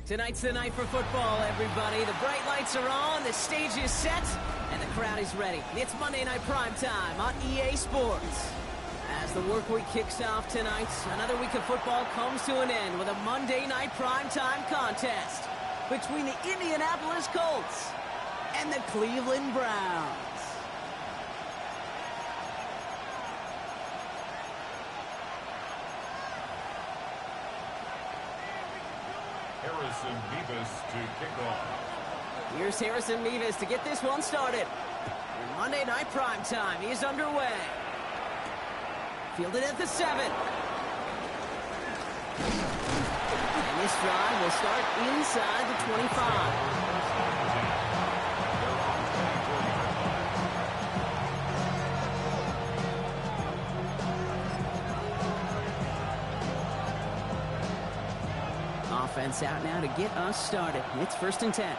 Tonight's the night for football, everybody. The bright lights are on, the stage is set, and the crowd is ready. It's Monday Night Primetime on EA Sports. As the work week kicks off tonight, another week of football comes to an end with a Monday Night Primetime contest between the Indianapolis Colts and the Cleveland Browns. Harrison Mevis to kick off. Here's Harrison Mevis to get this one started. And Monday Night Primetime is underway. Fielded at the 7. And this drive will start inside the 25. Offense out now to get us started. It's 1st and 10.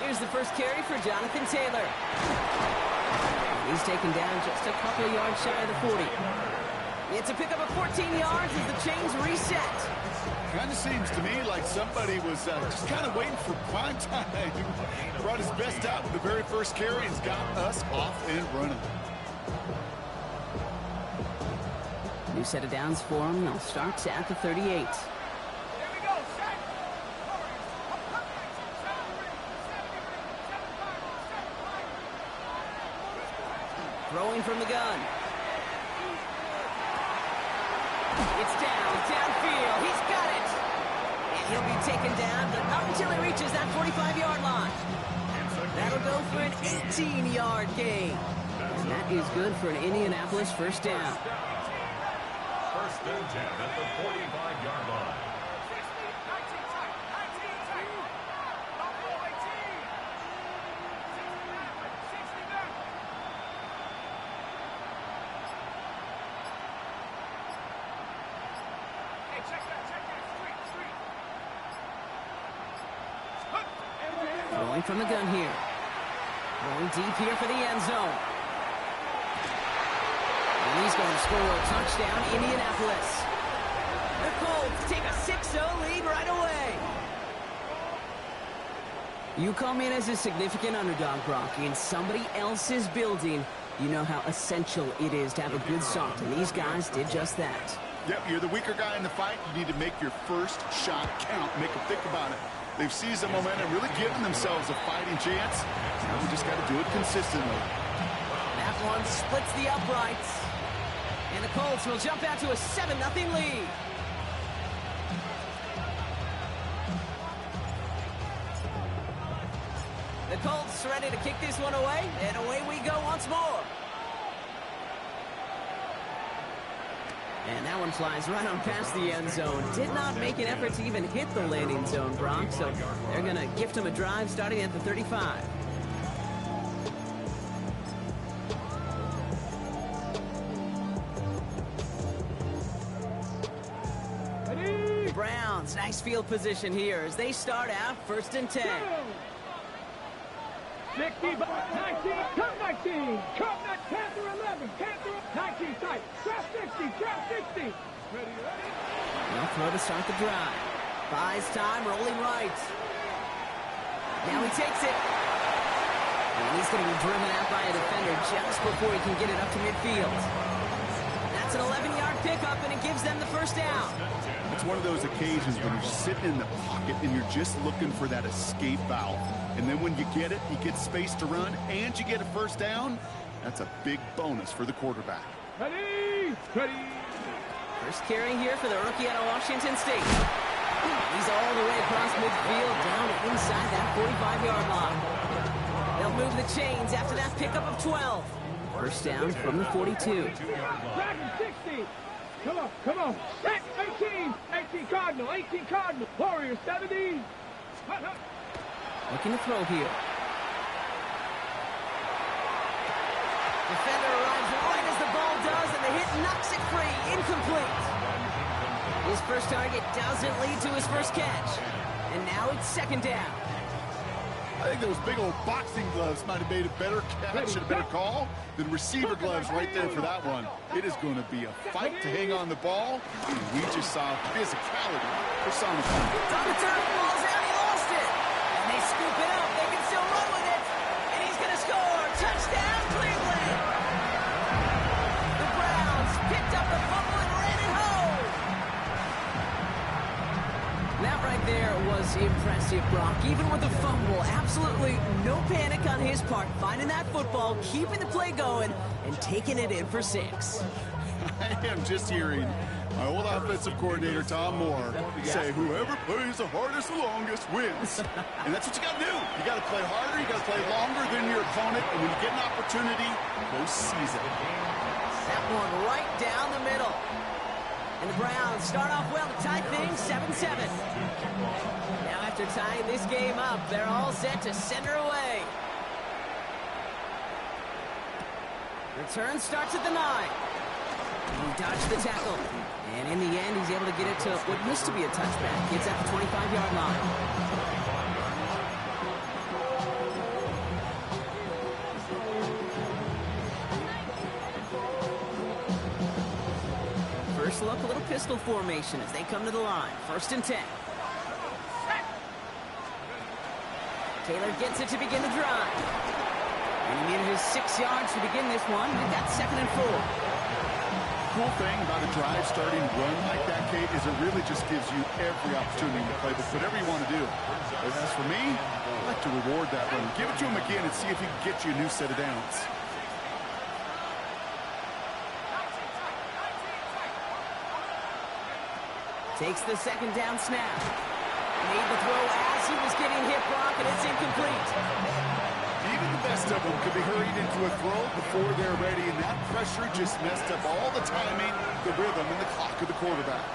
Here's the first carry for Jonathan Taylor. He's taken down just a couple of yards shy of the 40. It's a pickup of 14 yards as the chains reset. Kind of seems to me like somebody was just kind of waiting for prime time. Brought his best out with the very first carry and got us off and running. New set of downs for him. They'll start at the 38. Throwing from the gun. It's downfield. He's got it. And he'll be taken down, but not until he reaches that 45-yard line. That'll go for an 18-yard gain. And that is good for an Indianapolis first down. 1st and 10 at the 45-yard line. Throwing from the gun here. Going deep here for the end zone. And he's going to score a touchdown, Indianapolis. The Colts take a 6-0 lead right away. You come in as a significant underdog, Brocky, in somebody else's building. You know how essential it is to have a good start, and these guys did just that. Yep, you're the weaker guy in the fight. You need to make your first shot count. Make them think about it. They've seized the momentum, really giving themselves a fighting chance. Now we just got to do it consistently. That one splits the uprights. And the Colts will jump out to a 7-0 lead. The Colts ready to kick this one away, and away we go once more. And that one flies right on past the end zone. Did not make an effort to even hit the landing zone, Brock, so they're going to gift him a drive starting at the 35. The Browns, nice field position here as they start out 1st and 10. 60, 19, cut 19, cut that Panther 11, Panther 19 tight, trap 60, trap 60. Ready? They'll throw to start the drive. Buys time, rolling right. Now he takes it. And he's going to be driven out by a defender just before he can get it up to midfield. That's an 11-yard pickup, and it gives them the first down. It's one of those occasions when you're sitting in the pocket and you're just looking for that escape valve. And then when you get it, you get space to run, and you get a first down. That's a big bonus for the quarterback. Ready? Ready? First carry here for the rookie out of Washington State. He's all the way across midfield, down inside that 45-yard line. They'll move the chains after that pickup of 12. First down from the 42. Back 60. Come on, come on. Back 18. 18 Cardinal, 18 Cardinal. Warriors 70. Looking to throw here. Defender arrives right as the ball does, and the hit knocks it free. Incomplete. His first target doesn't lead to his first catch. And now it's second down. I think those big old boxing gloves might have made a better catch and a better call than receiver gloves right there for that one. It is going to be a fight to hang on the ball, and we just saw physicality personified. On the turf, ball's out, he lost it. And they scoop it up, they can still run with it. And he's going to score. Touchdown, Cleveland. The Browns picked up the fumble and ran it home. That right there was impressive, Brock. Even with the fumble, absolutely no panic on his part. Finding that football, keeping the play going, and taking it in for 6. I am just hearing my old offensive coordinator, Tom Moore, say, whoever plays the hardest, the longest wins. And that's what you got to do. You got to play harder, you got to play longer than your opponent, and when you get an opportunity, go seize it. That one right down the middle. And the Browns start off well to tie things 7-7. Now after tying this game up, they're all set to send her away. Return starts at the 9. He dodged the tackle. And in the end, he's able to get it to what used to be a touchback. It's at the 25-yard line. First look, a little pistol formation as they come to the line. 1st and 10. Taylor gets it to begin the drive. And he needed his 6 yards to begin this one. They've got 2nd and 4. Cool thing about a drive starting run like that, Kate, is it really just gives you every opportunity to play whatever you want to do. But as for me, I like to reward that run. Give it to him again and see if he can get you a new set of downs. Takes the 2nd down snap. Made the throw as he was getting hit, Brock, and it's incomplete. Even the best of them could be hurried into a throw before they're ready, and that pressure just messed up all the timing, the rhythm, and the clock of the quarterback.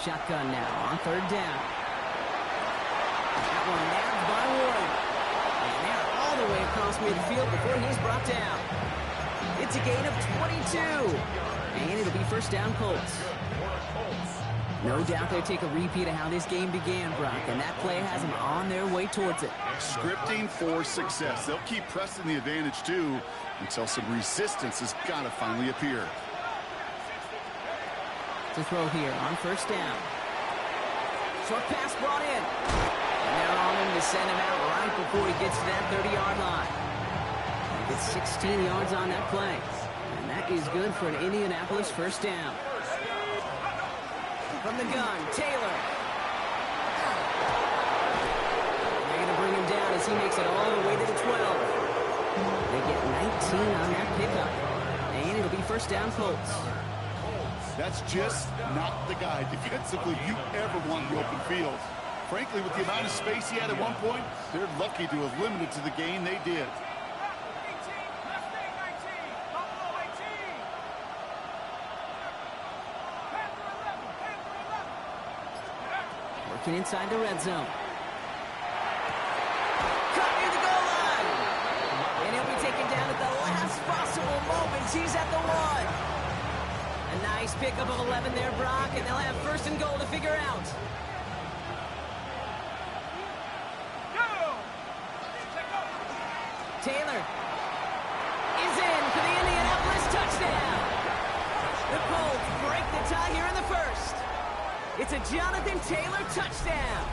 Shotgun now on 3rd down. That one nabbed by Warren. And they're all the way across midfield before he's brought down. It's a gain of 22. And it'll be 1st down Colts. No doubt they'll take a repeat of how this game began, Brock. And that play has them on their way towards it. Scripting for success. They'll keep pressing the advantage, too, until some resistance has got to finally appear. To throw here on 1st down. Short pass brought in. And they're on him to send him out right before he gets to that 30-yard line. He gets 16 yards on that play. And that is good for an Indianapolis 1st down. From the gun, Taylor. They're going to bring him down as he makes it all the way to the 12. They get 19 on that pickup. And it'll be 1st down Colts. That's just not the guy defensively you ever want in the open field. Frankly, with the amount of space he had at one point, they're lucky to have limited to the gain they did. Working inside the red zone. Caught near the goal line. And he'll be taken down at the last possible moments. He's at the 1. A nice pickup of 11 there, Brock, and they'll have 1st and goal to figure out. Taylor is in for the Indianapolis touchdown. The Colts break the tie here in the 1st. It's a Jonathan Taylor touchdown.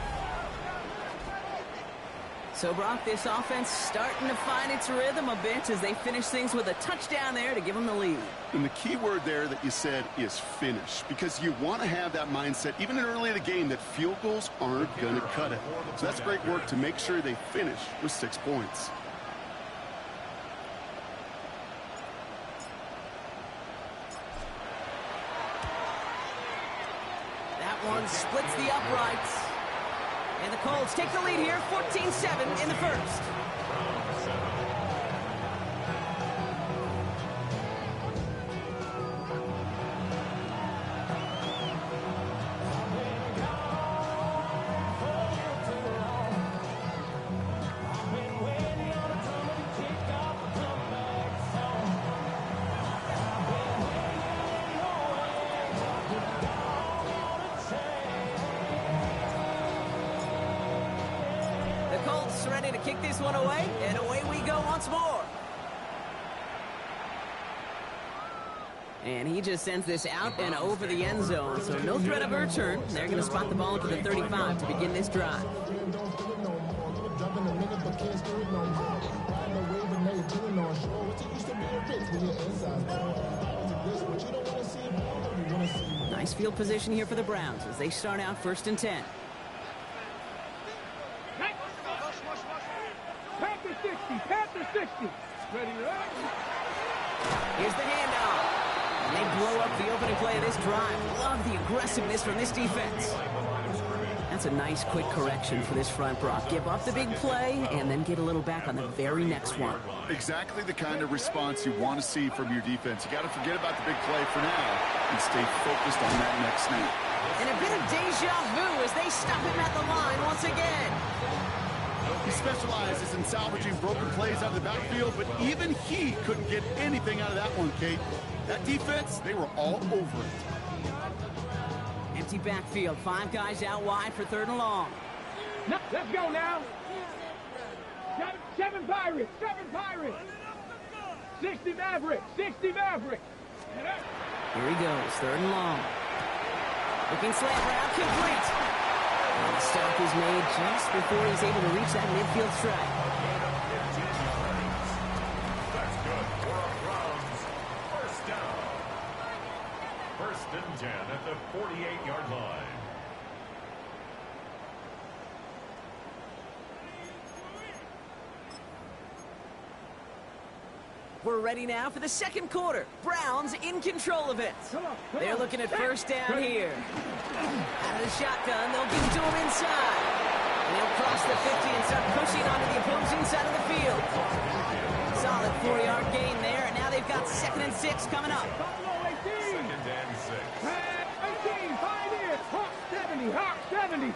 So, Brock, this offense starting to find its rhythm a bit as they finish things with a touchdown there to give them the lead. And the key word there that you said is finish, because you want to have that mindset, even early in the game, that field goals aren't going to cut it. So that's great work to make sure they finish with 6 points. That one splits the uprights. And the Colts take the lead here, 14-7 in the 1st. Colts ready to kick this one away, and away we go once more. And he just sends this out and over the end zone, so no threat of a return. They're going to spot the ball into the 35 to begin this drive. Nice field position here for the Browns as they start out 1st and 10. Panther 60, Panther 60. Ready, right? Here's the handoff. And they blow up the opening play of this drive. Love the aggressiveness from this defense. That's a nice quick correction for this front, Brock. Give up the big play and then get a little back on the very next one. Exactly the kind of response you want to see from your defense. You got to forget about the big play for now and stay focused on that next snap. And a bit of deja vu as they stop him at the line once again. He specializes in salvaging broken plays out of the backfield, but even he couldn't get anything out of that one, Kate. That defense, they were all over it. Empty backfield. 5 guys out wide for 3rd and long. No, let's go now. 7 Pirates, 7 Pirates. 60 Mavericks, 60 Mavericks. Here he goes, 3rd and long. Looking slant route, complete. And the stop is made just before he's able to reach that midfield strike. That's good for a Browns first down. 1st and 10 at the 48-yard line. We're ready now for the 2nd quarter. Browns in control of it. They're looking at 1st down here. Out of the shotgun, they'll give it to him inside. And he'll cross the 50 and start pushing onto the opposing side of the field. Solid 4-yard gain there, and now they've got 2nd and 6 coming up. 2nd and 6. 18, Pioneers, Hawk 70, Hawk 70.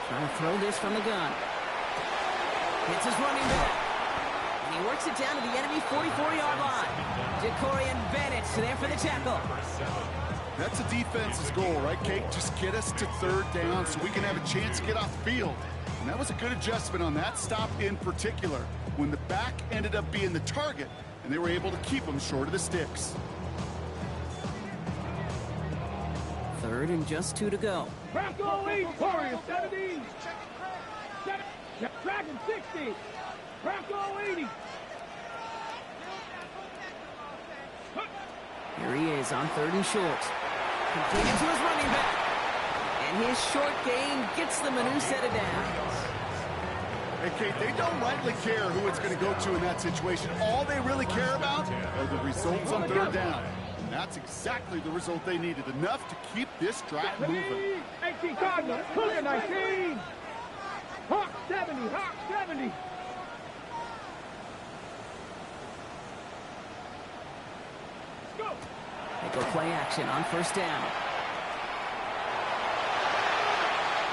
Trying to throw this from the gun. Hits his running back. And he works it down to the enemy 44-yard line. Jacorian Bennett there for the tackle. That's a defense's goal, right, Kate? Just get us to 3rd down so we can have a chance to get off the field. And that was a good adjustment on that stop in particular, when the back ended up being the target, and they were able to keep him short of the sticks. 3rd and just 2 to go. Bronco 8, Warriors 70. Dragon 60. Bronco 80. Here he is on 3rd and short. Completed to his running back. And his short gain gets them a new set of downs. Hey, Kate, they don't rightly care who it's going to go to in that situation. All they really care about are the results on 3rd down. And that's exactly the result they needed. Enough to keep this drive moving. 18 Cardinals, clear 19. Hawk 70, Hawk 70. Go. They go play action on 1st down.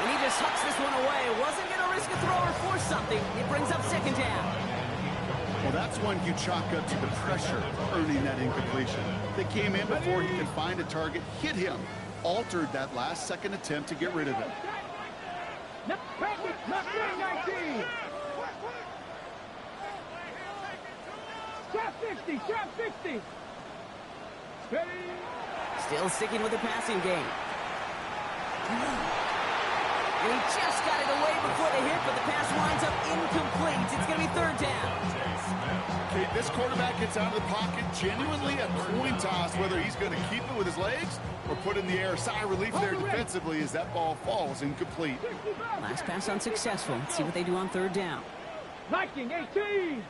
And he just hucks this one away. Wasn't going to risk a throw or force something. It brings up 2nd down. Well, that's one you chalk up to the pressure earning that incompletion. They came in before he could find a target, hit him, altered that last-second attempt to get rid of it. Not 19. Trap 60, trap 60. Still sticking with the passing game. And he just got it away before the hit, but the pass winds up incomplete. It's going to be 3rd down. Okay, this quarterback gets out of the pocket, genuinely a coin toss, whether he's going to keep it with his legs or put in the air. Sigh of relief there defensively as that ball falls incomplete. Last pass unsuccessful. Let's see what they do on 3rd down. Viking 18.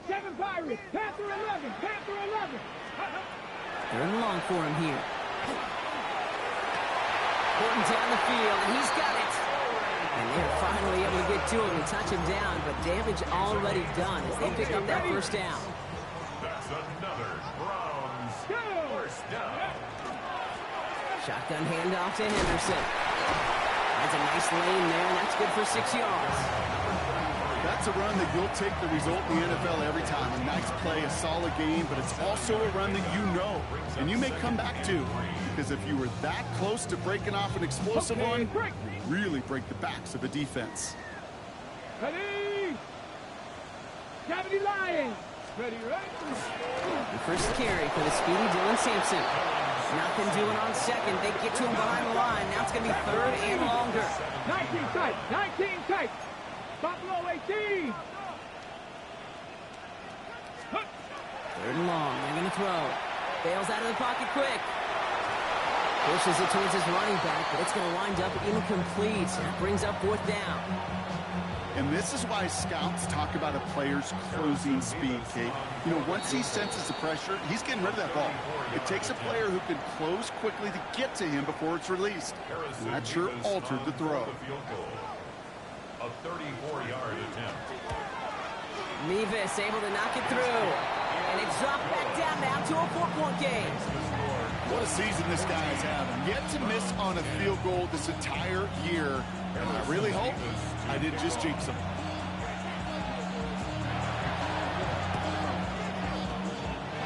7 Pirates, Panther 11, Panther 11. 3rd and long for him here. Horton down the field, and he's got it. And they're finally able to get to him and touch him down, but damage already done as they pick up that 1st down. That's another Browns first down. Shotgun handoff to Henderson. That's a nice lane there, and that's good for 6 yards. That That's a run that you'll take the result in the NFL every time. A nice play, a solid game, but it's also a run that you know, and you may come back to, because if you were that close to breaking off an explosive one, you really break the backs of a defense. Ready? Cavity Lions. Ready, right? The first carry for the speedy Dylan Sampson. Nothing doing on second. They get to him behind the line. Now it's going to be third and longer. 19 tight. 19 tight. Buffalo 18. Third and long. They're going to throw. Bails out of the pocket quick. Pushes it towards his running back, but it's going to wind up incomplete. That brings up fourth down. And this is why scouts talk about a player's closing speed, Kate. You know, once he senses the pressure, he's getting rid of that ball. It takes a player who can close quickly to get to him before it's released. And that sure altered the throw. A 34-yard attempt. Mevis able to knock it through. And it's dropped back down now to a 4-point game. What a season this guy is having. Yet to miss on a field goal this entire year. And I really hope I didn't just jinx him.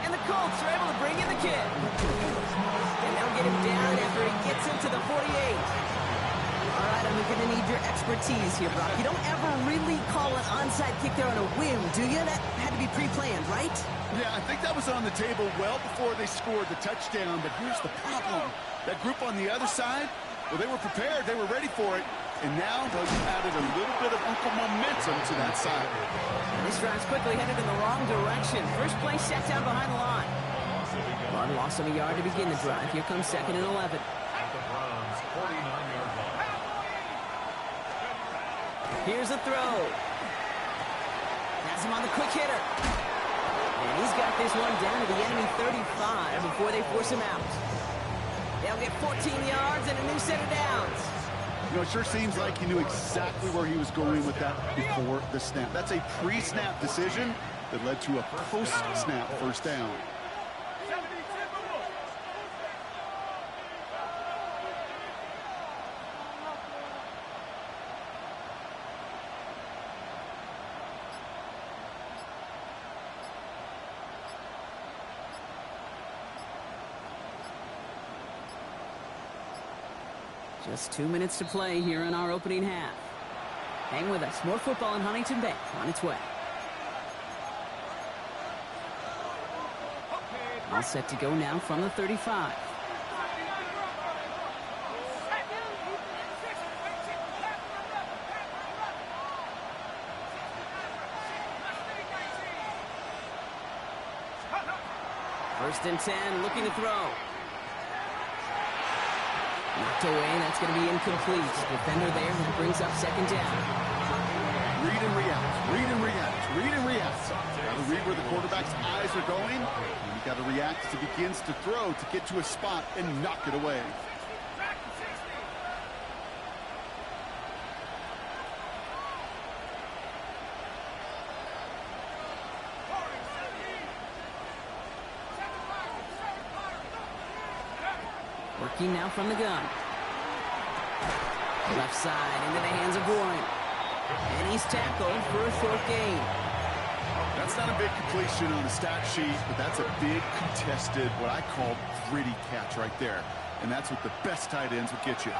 And the Colts are able to bring in the kid. And they'll get him down after he gets into the 48. All right, I'm going to need your expertise here, Brock. You don't ever really call an onside kick there on a whim, do you? That had to be pre-planned, right? Yeah, I think that was on the table well before they scored the touchdown, but here's the problem. That group on the other side, well, they were prepared. They were ready for it. And now they've added a little bit of Uncle momentum to that side. And this drive's quickly headed in the wrong direction. First play set down behind the line. One loss of a yard to begin the drive. Here comes second and 11. At the Browns' 49-yard line. Here's the throw. Has him on the quick hitter. And he's got this one down to the enemy 35 before they force him out. They'll get 14 yards and a new set of downs. You know, it sure seems like he knew exactly where he was going with that before the snap. That's a pre-snap decision that led to a post-snap first down. Just 2 minutes to play here in our opening half. Hang with us. More football in Huntington Bank on its way. All set to go now from the 35. First and 10, looking to throw. Knocked away, that's going to be incomplete. Defender there who brings up second down. Read and react, read and react, read and react. Got to read where the quarterback's eyes are going. And you got to react as he begins to throw to get to a spot and knock it away. Working now from the gun. Left side into the hands of Warren. And he's tackled for a short gain. That's not a big completion on the stat sheet, but that's a big contested, what I call gritty catch right there. And that's what the best tight ends will get you.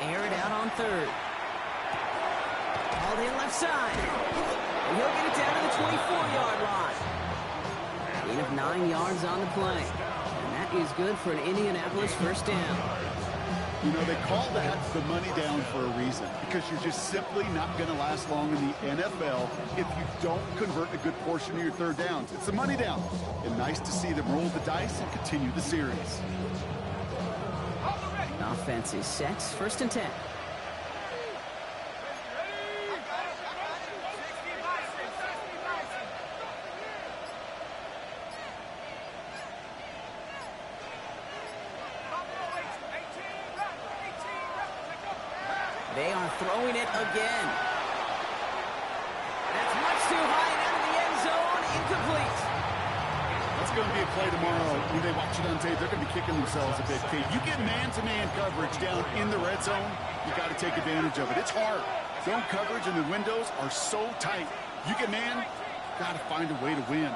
Air it out on third. Hauled in left side. And he'll get it down to the 24-yard line. Gain of 9 yards on the play. And that is good for an Indianapolis first down. You know, they call that the money down for a reason, because you're just simply not going to last long in the NFL if you don't convert a good portion of your third downs. It's the money down. And nice to see them roll the dice and continue the series. Offense is set. First and 10. They are throwing it again. too high and out of the end zone. Incomplete. That's going to be a play tomorrow. When they watch it on tape, they're going to be kicking themselves a bit, Kate. You get man-to-man coverage down in the red zone, you got to take advantage of it. It's hard. Zone coverage and the windows are so tight. You get man, got to find a way to win.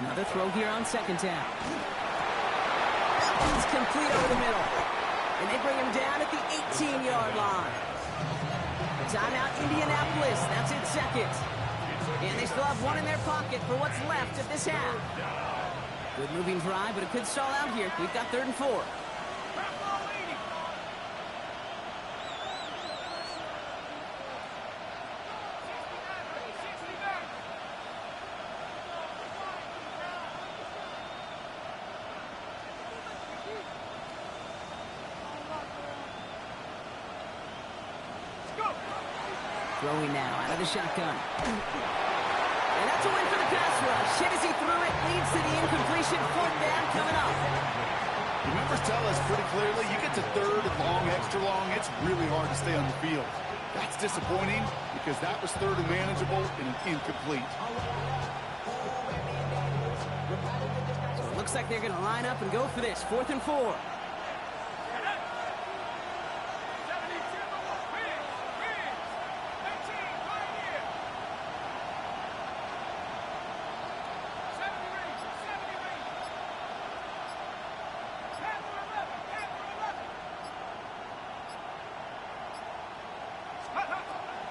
Another throw here on second down. That one's complete over the middle. And they bring him down at the 18-yard line. Timeout, Indianapolis. That's it, second. And they still have one in their pocket for what's left of this half. Good moving drive, but it could stall out here. We've got 3rd and 4. Throwing now out of the shotgun. And that's a win for the pass rush. Hit as he threw it, leads to the incompletion. 4th down coming up. The numbers tell us pretty clearly, you get to 3rd and long, extra long, it's really hard to stay on the field. That's disappointing because that was 3rd and manageable and an incomplete. So it looks like they're going to line up and go for this. 4th and 4.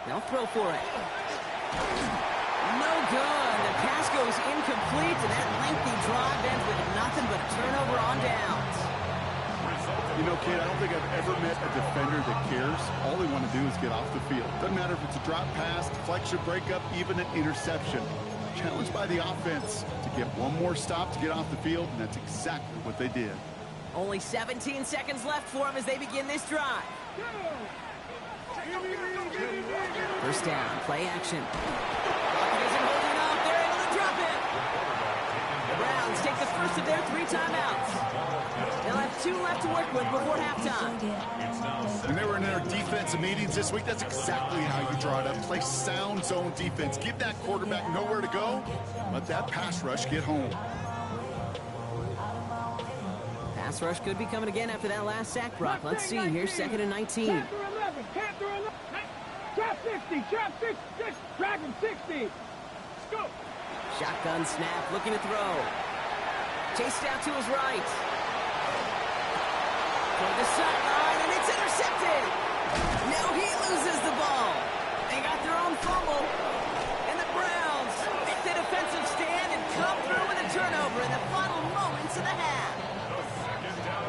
They'll throw for it. No good. The pass goes incomplete, and that lengthy drive ends with nothing but a turnover on downs. You know, kid, I don't think I've ever met a defender that cares. All they want to do is get off the field. Doesn't matter if it's a drop pass, deflection, breakup, even an interception. Challenged by the offense to get one more stop to get off the field, and that's exactly what they did. Only 17 seconds left for them as they begin this drive. 1st down, play action. Clock isn't holding up. They're able to drop it. The Browns take the first of their 3 timeouts. They'll have 2 left to work with before halftime. When they were in their defensive meetings this week, that's exactly how you draw it up. Play sound zone defense. Give that quarterback nowhere to go. Let that pass rush get home. Pass rush could be coming again after that last sack, Brock. Let's see. Here's 2nd and 19. Panther 11. Trap 60. Trap 6. Drag him 60. Go. Shotgun snap. Looking to throw. Chased out to his right. For the sideline, and it's intercepted. Now he loses the ball. They got their own fumble. And the Browns make the defensive stand and come through with a turnover in the final moments of the half.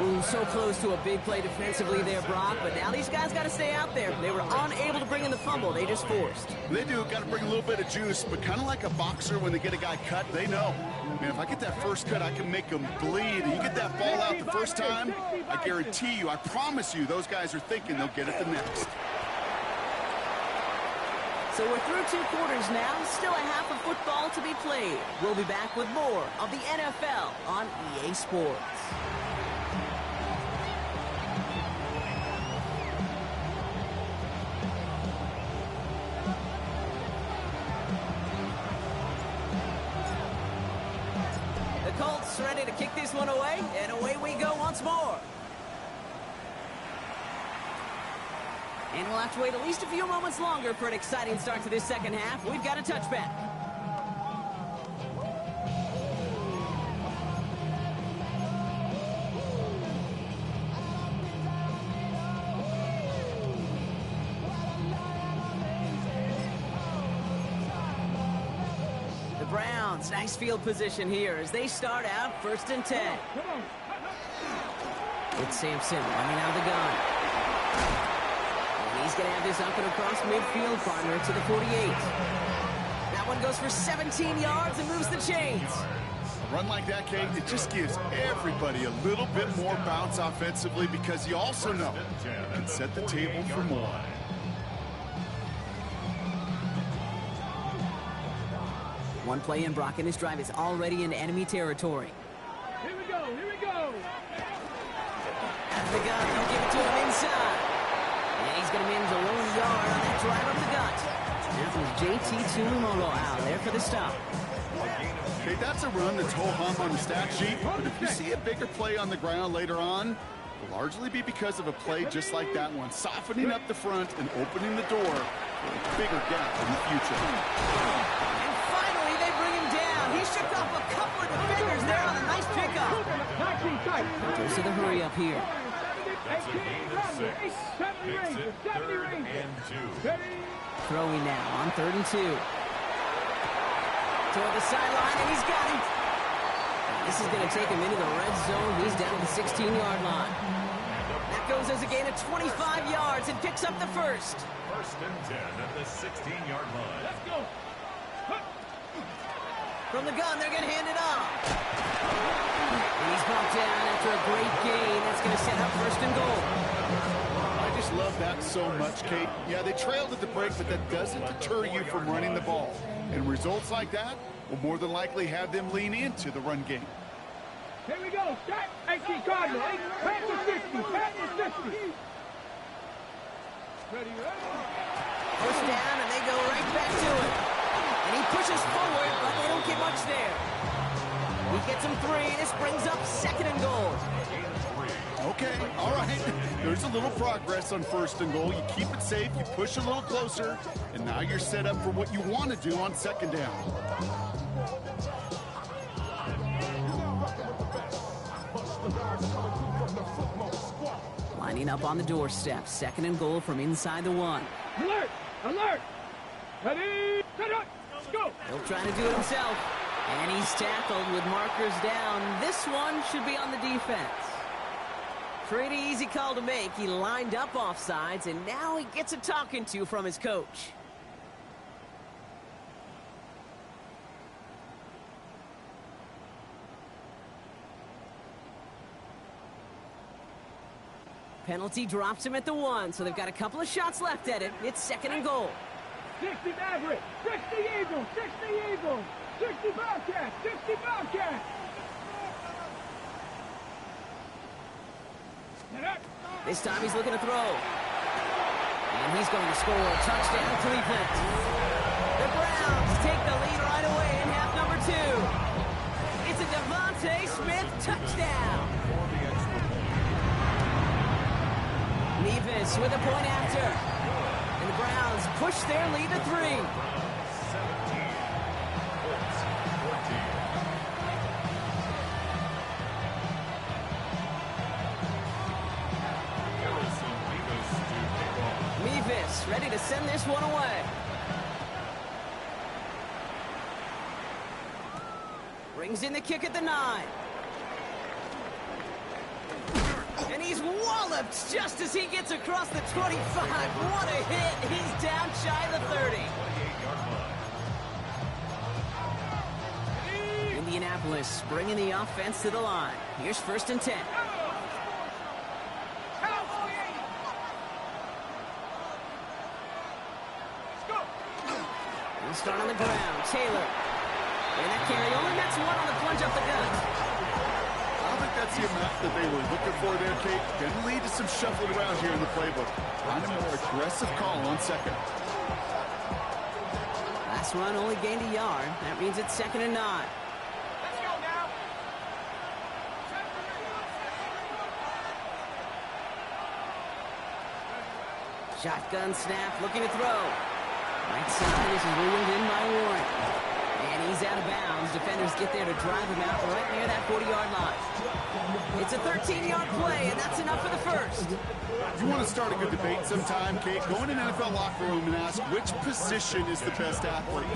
Ooh, so close to a big play defensively there, Brock, but now these guys got to stay out there. They were unable to bring in the fumble they just forced. They do. Got to bring a little bit of juice, but kind of like a boxer when they get a guy cut, they know. Man, if I get that first cut, I can make them bleed. And you get that ball out the first time, I guarantee you, I promise you, those guys are thinking they'll get it the next. So we're through 2 quarters now. Still a half of football to be played. We'll be back with more of the NFL on EA Sports. Colts ready to kick this one away, and away we go once more. And we'll have to wait at least a few moments longer for an exciting start to this second half. We've got a touchback. Browns, nice field position here as they start out 1st and 10. It's Sampson running out of the gun. And he's going to have this up and across midfield, partner to the 48. That one goes for 17 yards and moves the chains. A run like that, Kate, it just gives everybody a little bit more bounce offensively because you also know you can set the table for more. One play in, Brock, and his drive is already in enemy territory. Here we go, here we go. Out of the gun, they'll give it to him inside. And he's going to manage a lone yard on that drive up the gut. Now comes JT Tuimoloau out there for the stop. Okay, that's a run that's ho-hum on the stat sheet, but if you see a bigger play on the ground later on, it'll largely be because of a play just like that one, softening up the front and opening the door for a bigger gap in the future. And finally, they bring him down. He shook off a couple of defenders there on a nice pickup. Goes to the hurry up here. That's a gain of 6. Makes it 3rd and 2. Throwing now on 3rd and 2. Toward the sideline, and he's got him. This is going to take him into the red zone. He's down to the 16-yard line. That goes as a gain of 25 yards and picks up the first. 1st and 10 at the 16-yard line. Let's go. From the gun, they're going to hand it off. And he's bumped down after a great gain. That's going to set up 1st and goal. I just love that so much, Kate. Yeah, they trailed at the break, but that doesn't deter you from running the ball. And results like that will more than likely have them lean into the run game. Here we go. Start. 18 Cardinal. Panther 60. Panther 60. Ready, ready. First down, and they go right back to it. And he pushes forward, but they don't get much there. He gets him 3. This brings up 2nd and goal. Okay, all right. There's a little progress on 1st and goal. You keep it safe, you push a little closer, and now you're set up for what you want to do on 2nd down. Lining up on the doorstep. 2nd and goal from inside the 1. Alert! Alert! Ready? Set up! Let's go! He'll try to do it himself. And he's tackled with markers down. This one should be on the defense. Pretty easy call to make. He lined up offsides, and now he gets a talking to from his coach. Penalty drops him at the 1, so they've got a couple of shots left at it. It's 2nd and goal. 60 Maverick, 60 Eagle, 60 Eagle, 60 Bobcat, 60 Bobcat. This time he's looking to throw. And he's going to score a touchdown, Cleveland. The Browns take the lead right away in half number 2. It's a Devontae Smith touchdown. Nevis with a point after. And the Browns push their lead to 3. 17. Colts 14. Harrison Nevis to kick off. Nevis ready to send this one away. Brings in the kick at the 9. And he's walloped just as he gets across the 25. What a hit. He's down shy of the 30. 28-yard line. Indianapolis bringing the offense to the line. Here's 1st and 10. He'll start on the ground. Taylor. And that carry only nets 1 on the plunge up the gut. I don't think that's the amount that they were looking for there, Kate. Going to lead to some shuffling around here in the playbook. On a more aggressive call on 2nd. Last run only gained a yard. That means it's 2nd and 9. Let's go now. Shotgun snap, looking to throw. Right side, this is ruled in by Warren. And he's out of bounds. Defenders get there to drive him out right near that 40-yard line. It's a 13-yard play, and that's enough for the first. You want to start a good debate sometime, Kate? Go in an NFL locker room and ask which position is the best athlete.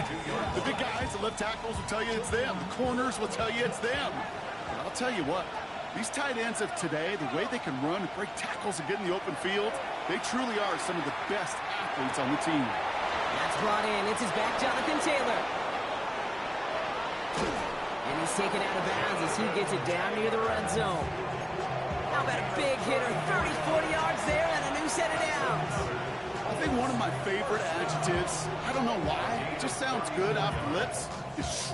The big guys, the left tackles will tell you it's them. The corners will tell you it's them. But I'll tell you what, these tight ends of today, the way they can run and break tackles and get in the open field, they truly are some of the best athletes on the team. That's brought in. It's his back, Jonathan Taylor. And he's taken out of bounds as he gets it down near the red zone. How about a big hitter? 30, 40 yards there and a new set of downs. I think one of my favorite adjectives, I don't know why, it just sounds good off the lips, is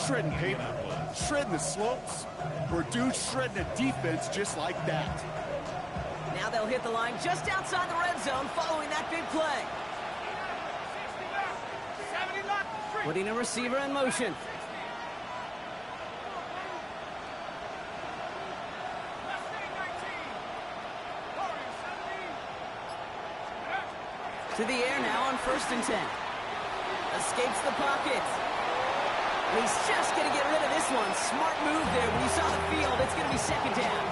shredding paper, shredding the slopes, or a dude shredding a defense just like that. Now they'll hit the line just outside the red zone following that big play. Putting a receiver in motion. To the air now on 1st and 10. Escapes the pocket. And he's just going to get rid of this one. Smart move there. When you saw the field, it's going to be 2nd down.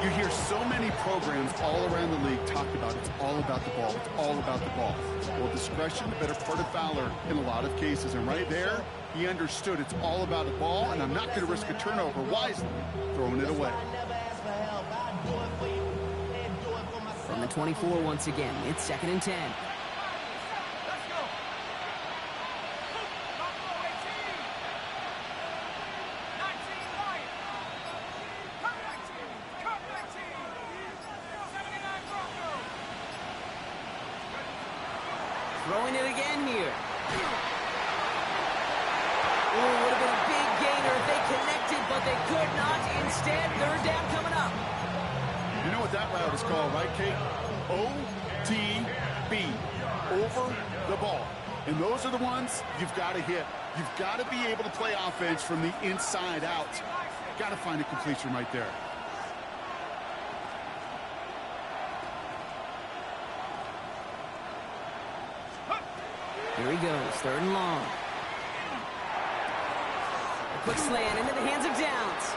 You hear so many programs all around the league talk about it's all about the ball. It's all about the ball. Well, discretion, the better part of valor in a lot of cases. And right there, he understood it's all about the ball, and I'm not going to risk a turnover wisely, throwing it away. From the 24 once again, it's 2nd and 10. Throwing it again here. Oh, would have been a big gainer if they connected, but they could not. Instead, 3rd down coming up. You know what that route is called, right, Kate? ODB, over the ball. And those are the ones you've got to hit. You've got to be able to play offense from the inside out. Got to find a completion right there. Here he goes, 3rd and long. A quick slant into the hands of Downs.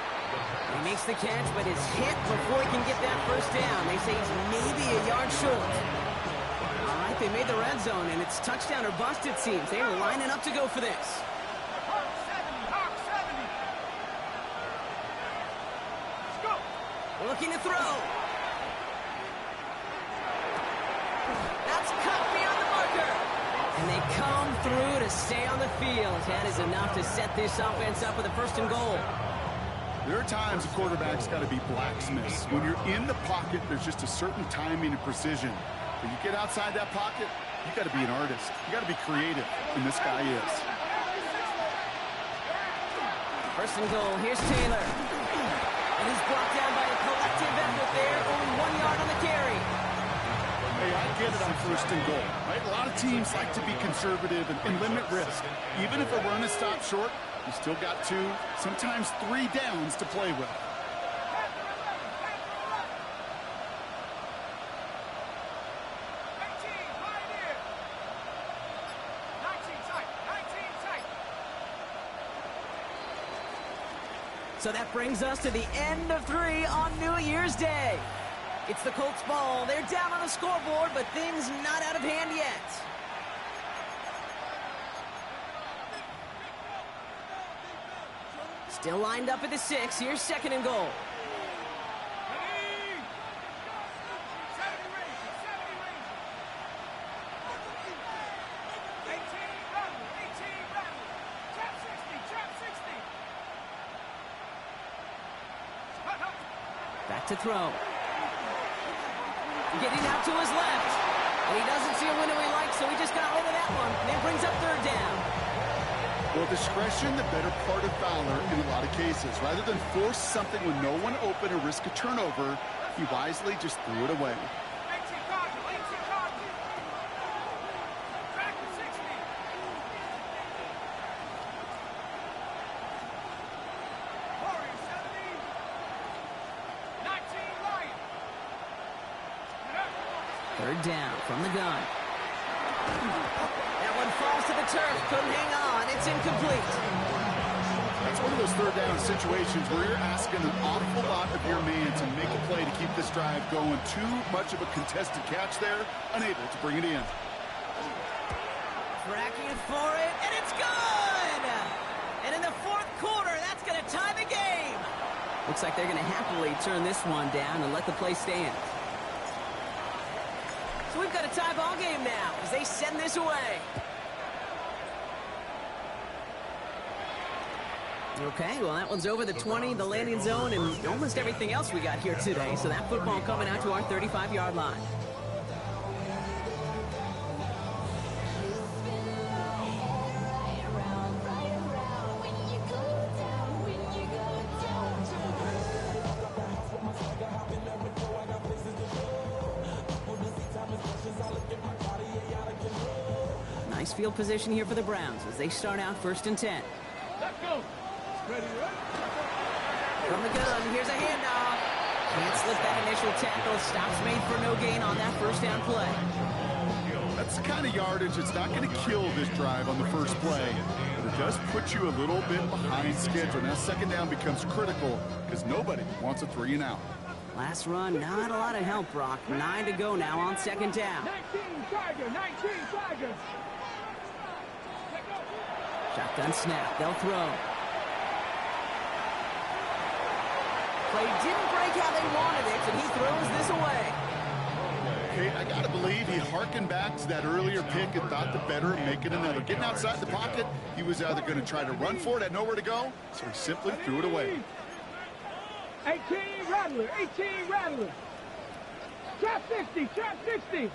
He makes the catch, but is hit before he can get that 1st down. They say he's maybe a yard short. All right, they made the red zone, and it's touchdown or bust, it seems. They were lining up to go for this. Looking to throw. That's cut beyond the marker. And they come through to stay on the field. That is enough to set this offense up with a 1st and goal. There are times a quarterback's got to be blacksmiths. When you're in the pocket, there's just a certain timing and precision. When you get outside that pocket, you got to be an artist. You got to be creative, and this guy is. 1st and goal. Here's Taylor. And he's brought down by a collective effort there. Only 1 yard on the carry. Hey, I get it on 1st and goal, right? A lot of teams like to be conservative and limit risk. Even if a run is stopped short, you still got 2, sometimes 3 downs to play with. So that brings us to the end of 3 on New Year's Day. It's the Colts ball. They're down on the scoreboard, but things not out of hand yet. Still lined up at the 6. Here's 2nd and goal. Back to throw. Getting out to his left. And he doesn't see a window he likes, so he just got rid of that one. And it brings up 3rd down. Well, discretion, the better part of valor in a lot of cases. Rather than force something with no one open or risk a turnover, he wisely just threw it away. Third down from the gun. That one falls to the turf. Couldn't hang on. It's incomplete. That's one of those 3rd down situations where you're asking an awful lot of your man to make a play to keep this drive going. Too much of a contested catch there. Unable to bring it in. Tracking for it, and it's good! And in the 4th quarter, that's going to tie the game. Looks like they're going to happily turn this one down and let the play stand. So we've got a tie ball game now as they send this away. Okay, well, that one's over the 20, the landing zone, and almost everything else we got here today. So that football coming out to our 35-yard line. Nice field position here for the Browns as they start out 1st and 10. Let's go. Ready, From the gun, here's a handoff. Can't slip that initial tackle. Stops made for no gain on that 1st down play. That's the kind of yardage that's not going to kill this drive on the first play. But it does put you a little bit behind schedule. Now 2nd down becomes critical because nobody wants a 3 and out. Last run, not a lot of help, Brock. 9 to go now on 2nd down. 19 Tiger, 19 Tiger. Shotgun snap, they'll throw. Play didn't break how they wanted it, and he throws this away. Okay, I got to believe he harkened back to that earlier pick and thought the better of making another. Getting outside the pocket, he was either going to try to run for it, had nowhere to go, so he simply threw it away. 18 Rattler, 18 Rattler. Trap 60, trap 60.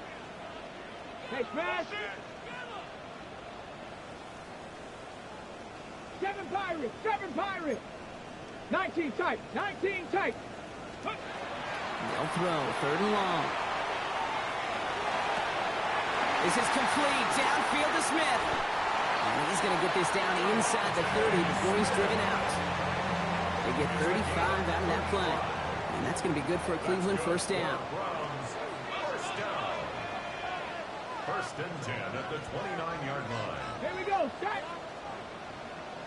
Hey, smash. 7 Pirates, 7 Pirates. 19 tight, 19 tight. They'll throw, 3rd and long. This is complete, downfield to Smith. And he's going to get this down inside the 30 before he's driven out. They get 35 out of that play. And that's going to be good for a Cleveland 1st down. First down. 1st and 10 at the 29-yard line. Here we go, set.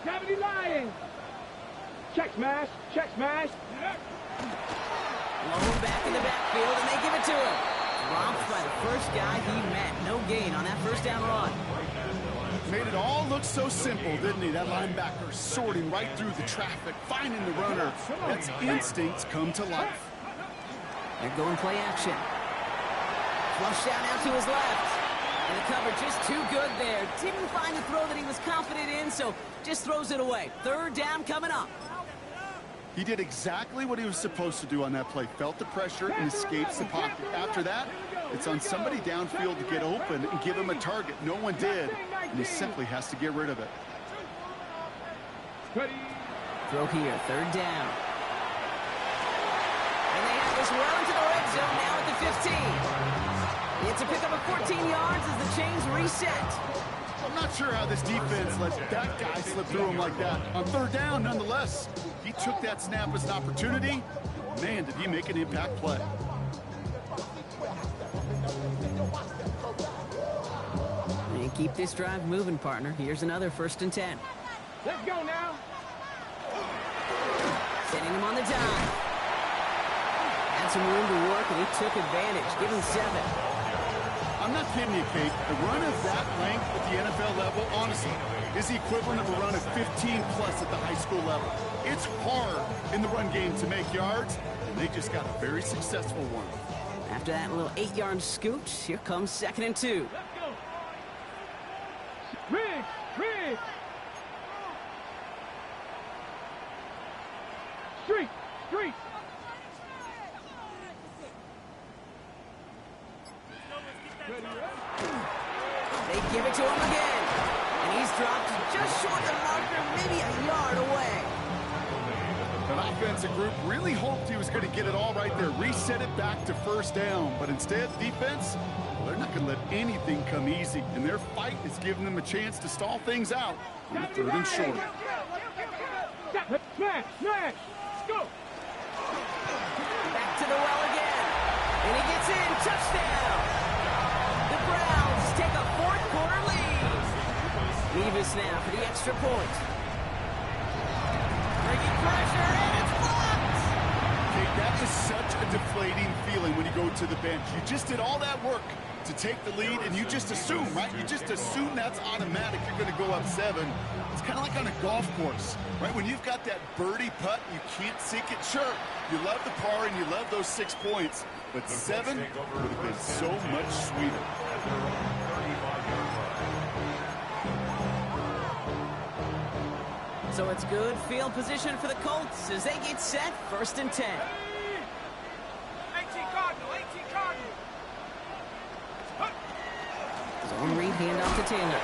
70 Lions. Check smash, check smash. Low back in the backfield, and they give it to him. Dropped by the first guy he met. No gain on that 1st down run. Made it all look so simple, didn't he? That linebacker sorting right through the traffic, finding the runner. That's instincts come to life. They're going play action. Flush down out to his left. And the cover just too good there. Didn't find the throw that he was confident in, so just throws it away. 3rd down coming up. He did exactly what he was supposed to do on that play. Felt the pressure and escapes the pocket. After that, it's on somebody downfield to get open and give him a target. No one did, and he simply has to get rid of it. Throw here, 3rd down. And they have this well into the red zone now at the 15. It's a pickup of 14 yards as the chains reset. I'm not sure how this defense let that guy slip through him like that. On 3rd down, nonetheless, he took that snap as an opportunity. Man, did he make an impact play. And keep this drive moving, partner. Here's another 1st and 10. Let's go now. Sending him on the dime. Had some room to work, and he took advantage. Give him 7. I'm not kidding you, Kate. A run of that length at the NFL level, honestly, is the equivalent of a run of 15-plus at the high school level. It's hard in the run game to make yards, and they just got a very successful one. After that little 8-yard scoot, here comes 2nd and 2. Let's go. Riggs, Riggs. Street, street. They give it to him again. And he's dropped just short of the marker, maybe a yard away. An offensive group really hoped he was going to get it all right there, reset it back to 1st down. But instead, defense, well, they're not going to let anything come easy. And their fight is giving them a chance to stall things out on the 3rd and short. Smash, smash. Go. Back to the well again. And he gets in. Touchdown. The Browns take a 4th quarter lead. Levis now for the extra point. Bringing pressure, and it's blocked. Okay, that is such a deflating feeling when you go to the bench. You just did all that work to take the lead, and you just assume, right? You just assume that's automatic. You're going to go up 7. It's kind of like on a golf course, right? When you've got that birdie putt, you can't sink it. Sure, you love the par and you love those 6 points, but 7 would have been so much sweeter. So it's good field position for the Colts as they get set. 1st and 10. 18 Cardinal, 18 Cardinal. Zone read handoff to Taylor.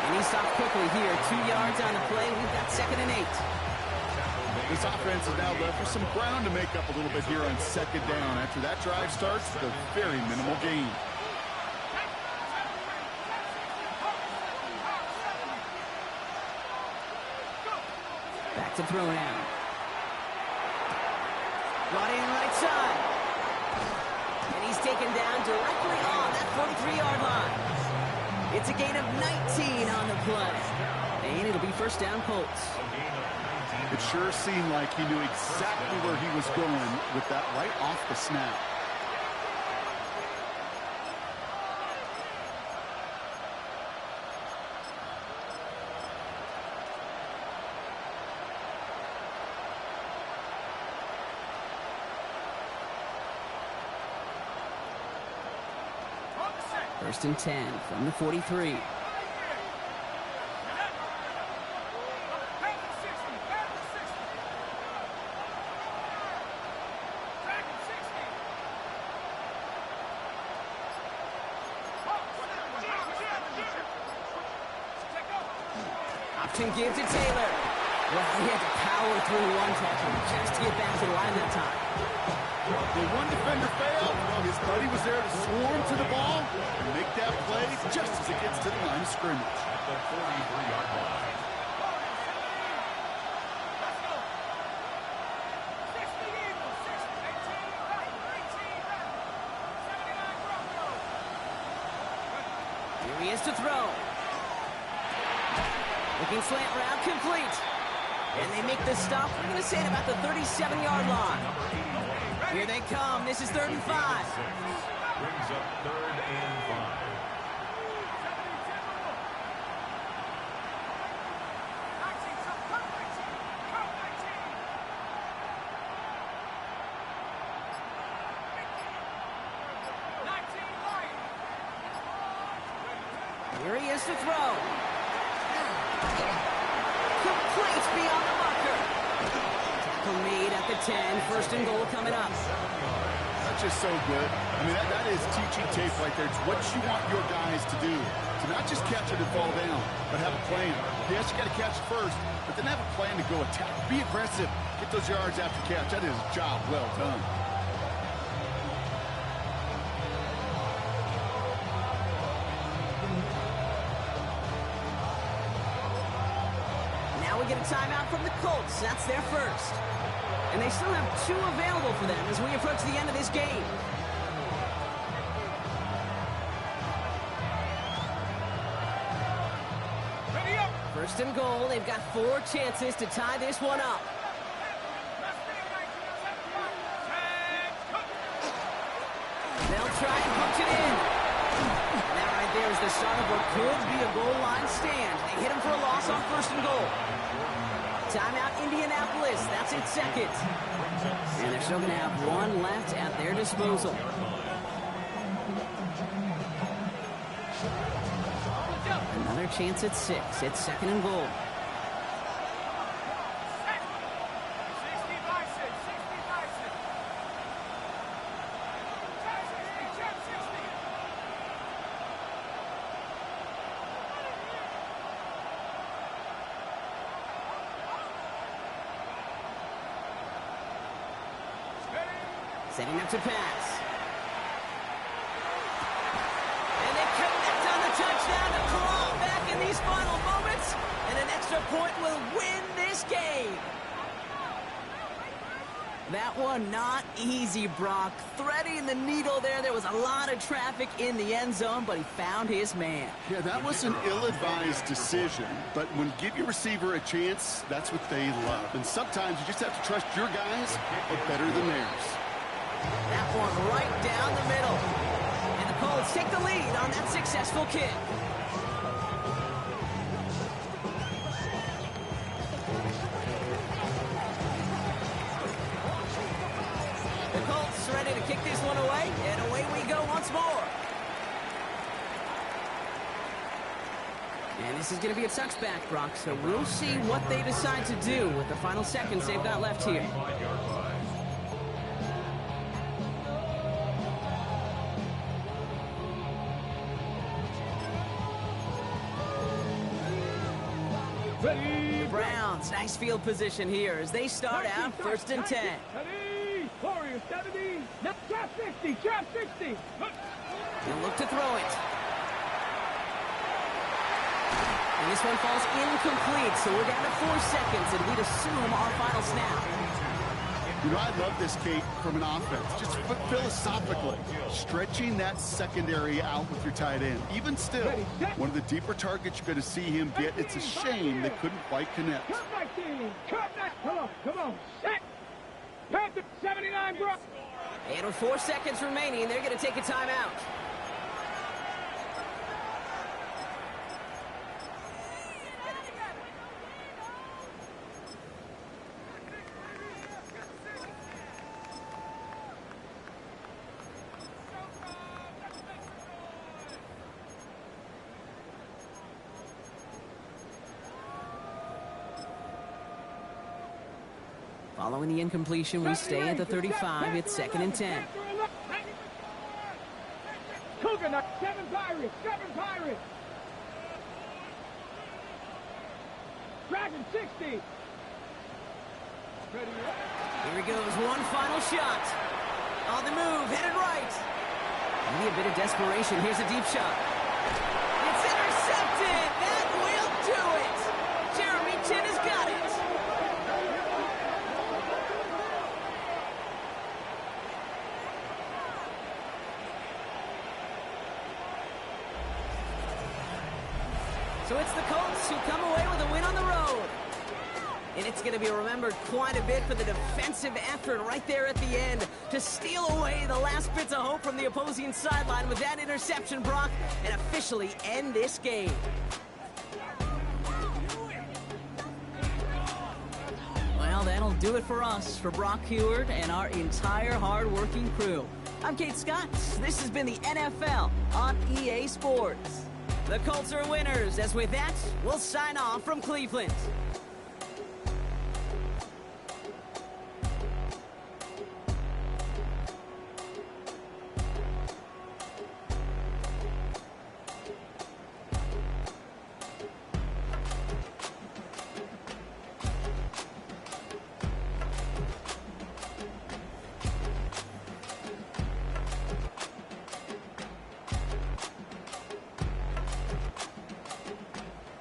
And he stopped quickly here. 2 yards on the play. We've got 2nd and 8. This offense is now left with some ground to make up a little bit here on 2nd down. After that drive starts, the very minimal gain. Back to throw now. Brought in right side. And he's taken down directly on that 43-yard line. It's a gain of 19 on the play. And it'll be first down Colts. It sure seemed like he knew exactly where he was going with that right off the snap. First and 10 from the 43. Option give to Taylor. Well, he had to power through one tackle just to get back to the line that time. The one defender failed. His buddy was there to swarm to the ball and make that play just as it gets to the line of scrimmage. At the 43-yard line. Here he is to throw. Looking slant route complete. And they make the stop. We're going to say at about the 37-yard line. Here they come. This is 3rd and 5. Brings up 3rd and 5. Here he is to throw. Complete beyond the marker. Tackle made at the 10. 1st and goal coming up. That's just so good. I mean, that is teaching tape right there. It's what you want your guys to do. To not just catch it and fall down, but have a plan. Yes, you got to catch first, but then have a plan to go attack. Be aggressive. Get those yards after catch. That is a job well done. Now we get a timeout from the Colts. That's their first. And they still have 2 available for them as we approach the end of this game. Ready up. 1st and goal. They've got 4 chances to tie this one up. They'll try and punch it in. And that right there is the start of what could be a goal line stand. They hit him for a loss on 1st and goal. Timeout Indianapolis. That's its 2nd. And they're still going to have 1 left at their disposal. Another chance at 6. It's 2nd and goal. Setting up to pass. And they connect on the touchdown to claw back in these final moments. And an extra point will win this game. That one not easy, Brock. Threading the needle there. There was a lot of traffic in the end zone, but he found his man. Yeah, that was an ill-advised decision, but when give your receiver a chance, that's what they love. And sometimes you just have to trust your guys are better than theirs. That one right down the middle. And the Colts take the lead on that successful kick. The Colts ready to kick this one away, and away we go once more. And this is going to be a touchback, Brock, so we'll see what they decide to do with the final seconds they've got left here. Ready. Browns, nice field position here as they start out 1st and 10. Ready. Warriors 70. Now trap 60. Trap 60. He'll look to throw it. And this one falls incomplete, so we're down to 4 seconds, and we'd assume our final snap. You know, I love this, Kate, from an offense. Just philosophically, stretching that secondary out with your tight end. Even still, one of the deeper targets you're going to see him get. It's a shame they couldn't quite connect. Come on, set. Panther 79, bro. And with 4 seconds remaining, they're going to take a timeout. Following the incompletion, we stay at the 35. It's 2nd and 10. Cougar, 7 Pirates, 7 Pirates. Dragon 60. Here he goes, one final shot. On the move, headed right. Maybe a bit of desperation. Here's a deep shot. It's intercepted. That will do it. Jeremy Chin has got it. So it's the Colts who come away with a win on the road. And it's going to be remembered quite a bit for the defensive effort right there at the end to steal away the last bits of hope from the opposing sideline with that interception, Brock, and officially end this game. Well, that'll do it for us, for Brock Heward and our entire hard-working crew. I'm Kate Scott. This has been the NFL on EA Sports. The Colts are winners, as with that, we'll sign off from Cleveland.